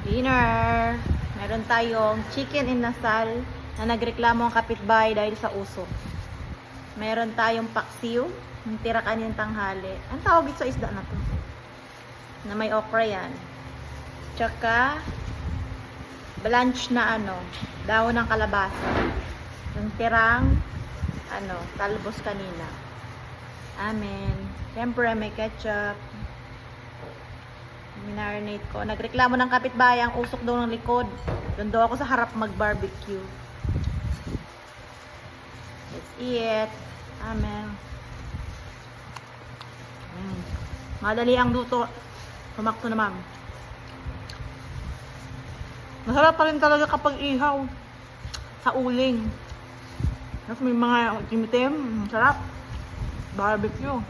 Dinner! Meron tayong chicken inasal na nagreklamo ang kapitbahay dahil sa usok. Meron tayong paksiw, yung tira kaninang tanghali. Ang tawag ito sa isda na to? Na may okra yan. Tsaka, blanch na dahon ng kalabasa. Yung tirang, talbos kanina. Amen. Siyempre, may ketchup. Minarinate ko. Nagreklamo ng kapitbahay ang usok daw ng likod. Doon daw ako sa harap mag-barbecue. Let's eat. Amen. Madali ang luto. Sumakto na, ma'am. Masarap pa rin talaga kapag ihaw. Sa uling. Tapos may mga itim. Masarap. Barbecue.